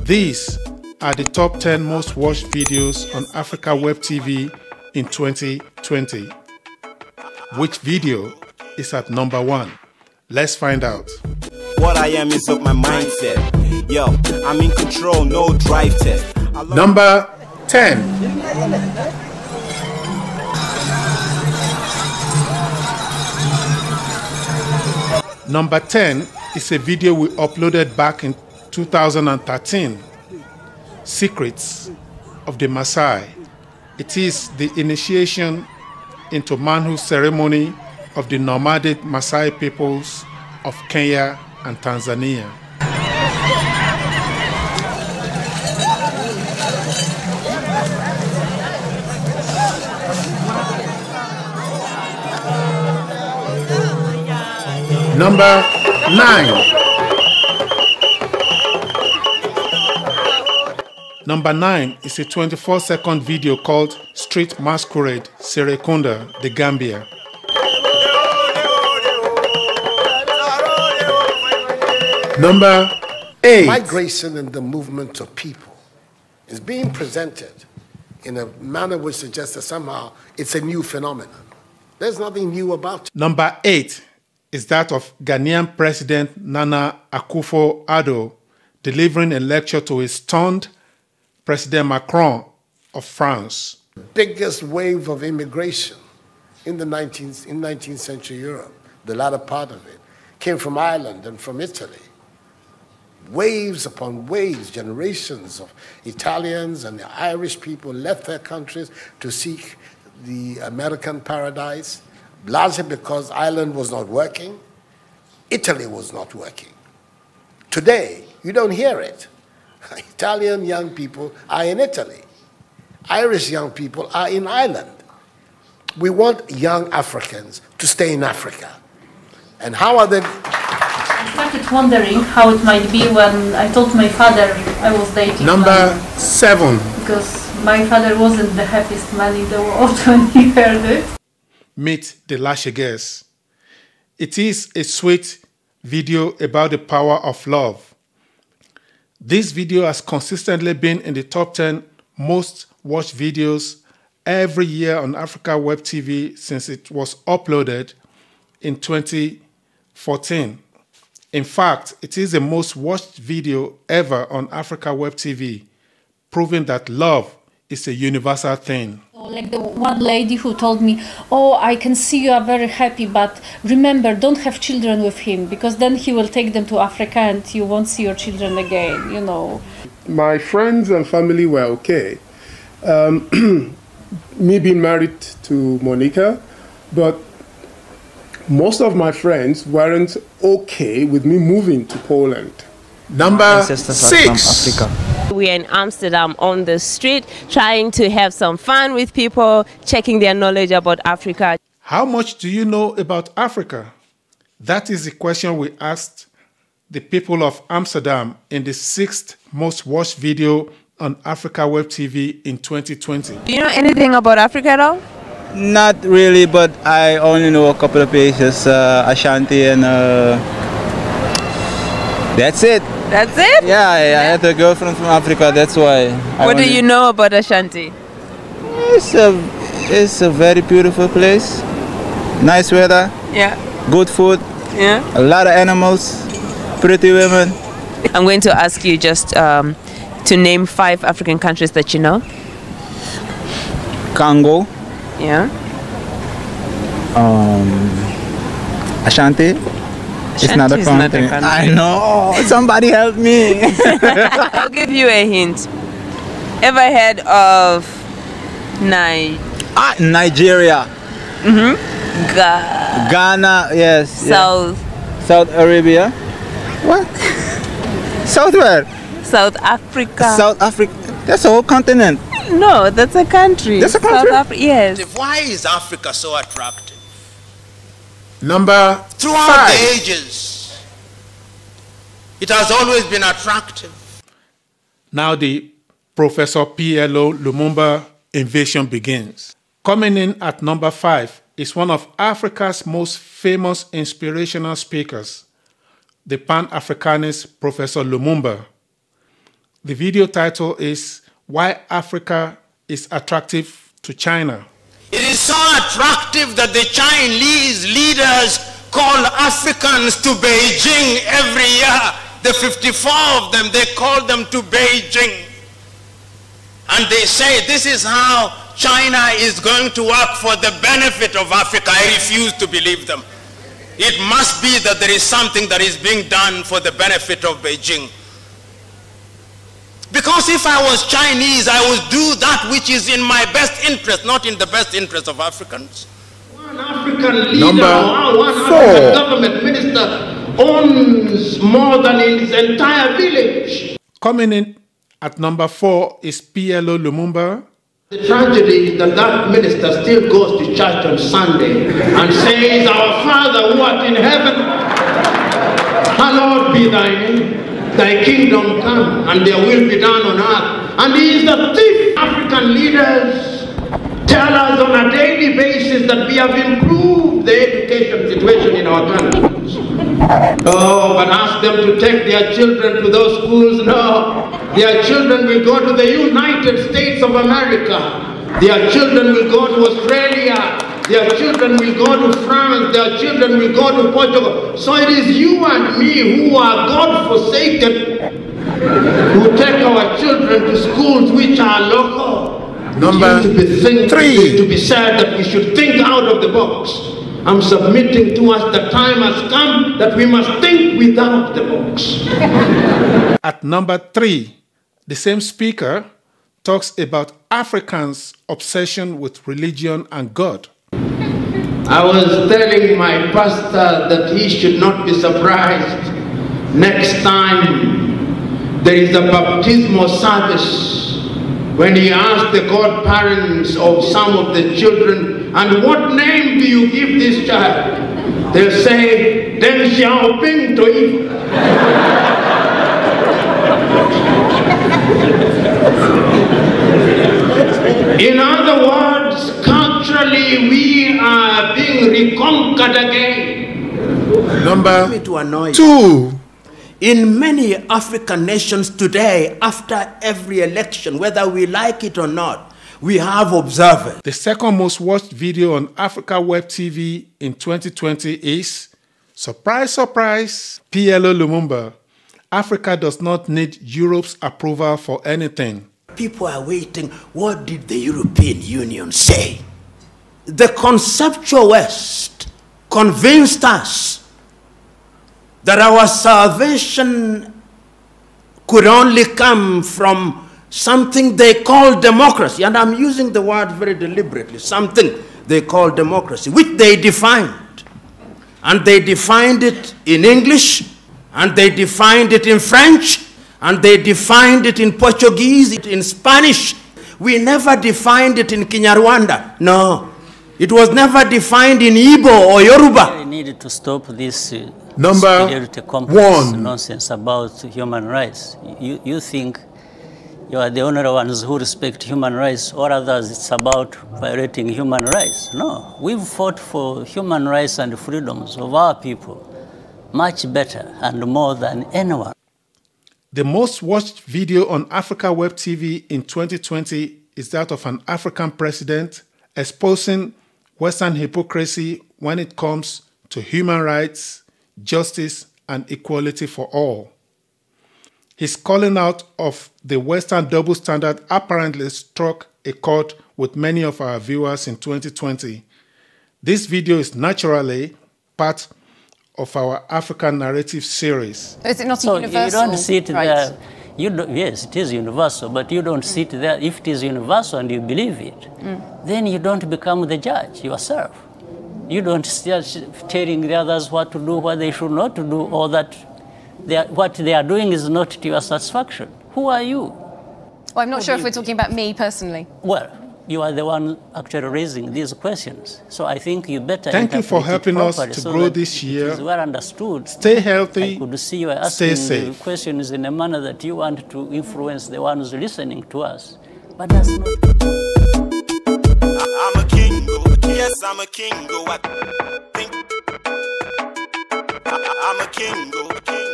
These are the top 10 most watched videos on Africa Web TV in 2020. Which video is at number 1? Let's find out. What I am is up my mindset. Yo, I'm in control, no drive test. Number 10. Number 10 is a video we uploaded back in 2013. Secrets of the Maasai. It is the initiation into manhood ceremony of the nomadic Maasai peoples of Kenya and Tanzania. Number 9. Number 9 is a 24-second video called Street Masquerade, Serekunda, the Gambia. Number 8. Migration and the movement of people is being presented in a manner which suggests that somehow it's a new phenomenon. There's nothing new about it. Number 8 is that of Ghanaian President Nana Akufo-Addo delivering a lecture to his stunned President Macron of France. The biggest wave of immigration in the 19th century Europe, the latter part of it, came from Ireland and from Italy. Waves upon waves, generations of Italians and the Irish people left their countries to seek the American paradise, largely because Ireland was not working, Italy was not working. Today, you don't hear it. Italian young people are in Italy. Irish young people are in Ireland. We want young Africans to stay in Africa. And how are they? I started wondering how it might be when I told my father I was dating. Number 7. Because my father wasn't the happiest man in the world when he heard it. Meet the Lushers. It is a sweet video about the power of love. This video has consistently been in the top 10 most watched videos every year on Africa Web TV since it was uploaded in 2014. In fact, it is the most watched video ever on Africa Web TV, proving that love is a universal thing. Like the one lady who told me, oh, I can see you are very happy, but remember, don't have children with him, because then he will take them to Africa and you won't see your children again, you know. My friends and family were okay. Me being married to Monica, but most of my friends weren't okay with me moving to Poland. Number 6. We are in Amsterdam on the street, trying to have some fun with people, checking their knowledge about Africa. How much do you know about Africa? That is the question we asked the people of Amsterdam in the 6th most watched video on Africa Web TV in 2020. Do you know anything about Africa at all? Not really, but I only know a couple of places, Ashanti and that's it. That's it? Yeah, I had a girlfriend from Africa, that's why. What do you know about Ashanti? It's a very beautiful place. Nice weather. Yeah. Good food. Yeah. A lot of animals. Pretty women. I'm going to ask you just to name 5 African countries that you know. Congo. Yeah. Ashanti. It's not a country. I know. Somebody help me. I'll give you a hint. Ever heard of Nigeria. Ghana. Yes. South Arabia. What? South where? South Africa. South Africa. That's a whole continent. No, that's a country. That's a country? Yes. Why is Africa so attractive? Number 5. Throughout the ages, it has always been attractive. Now the Professor PLO Lumumba invasion begins. Coming in at number 5 is one of Africa's most famous inspirational speakers, the Pan-Africanist Professor Lumumba. The video title is Why Africa is Attractive to China. It is so attractive that the Chinese leaders call Africans to Beijing every year. The 54 of them, they call them to Beijing. And they say this is how China is going to work for the benefit of Africa. I refuse to believe them. It must be that there is something that is being done for the benefit of Beijing. Because if I was Chinese, I would do that which is in my best interest, not in the best interest of Africans. One African leader or one African government minister owns more than his entire village. Coming in at number 4 is PLO Lumumba. The tragedy is that that minister still goes to church on Sunday and says, "Our Father who art in heaven, hallowed be thy name. Thy kingdom come, and their will be done on earth." And he is the thief. African leaders tell us on a daily basis that we have improved the education situation in our countries. Oh, but ask them to take their children to those schools. No, their children will go to the United States of America. Their children will go to Australia. Their children will go to France. Their children will go to Portugal. So it is you and me who are God-forsaken who take our children to schools which are local. Number 3. To be said that we should think out of the box. I'm submitting to us the time has come that we must think without the box. At number 3, the same speaker talks about Africans' obsession with religion and God. I was telling my pastor that he should not be surprised next time there is a baptismal service when he asked the godparents of some of the children, "And what name do you give this child?" They'll say, "Deng Xiaoping to Eve." In other words, culturally we are being reconquered again. Number To annoy 2. In many African nations today, after every election, whether we like it or not, we have observers. The second most watched video on Africa Web TV in 2020 is, surprise, surprise, PLO Lumumba. Africa does not need Europe's approval for anything. People are waiting. What did the European Union say? The conceptual West convinced us that our salvation could only come from something they call democracy. And I'm using the word very deliberately, something they call democracy, which they defined. And they defined it in English, and they defined it in French, and they defined it in Portuguese, in Spanish. We never defined it in Kinyarwanda. No. It was never defined in Igbo or Yoruba. We need to stop this Number superiority complex 1. nonsense about human rights. You think you are the only ones who respect human rights, or others it's about violating human rights. No, we've fought for human rights and freedoms of our people much better and more than anyone. The most watched video on Africa Web TV in 2020 is that of an African president exposing Western hypocrisy when it comes to human rights, justice, and equality for all. His calling out of the Western double standard apparently struck a chord with many of our viewers in 2020. This video is naturally part of our African narrative series. Is it not So universal? you don't sit right? there. Yes, it is universal, but you don't sit there. If it is universal and you believe it, then you don't become the judge yourself. You don't start telling the others what to do, what they should not do, or that what they are doing is not to your satisfaction. Who are you? Well, I'm not sure if we're talking about me personally. Well, you are the one actually raising these questions. So I think you better Thank you for interpret it helping us properly to so grow that this year. it is well understood. Stay healthy, I could see you are stay asking the safe. questions in a manner that you want to influence the ones listening to us. But that's not... I'm a king, yes, I'm a king, I'm a king.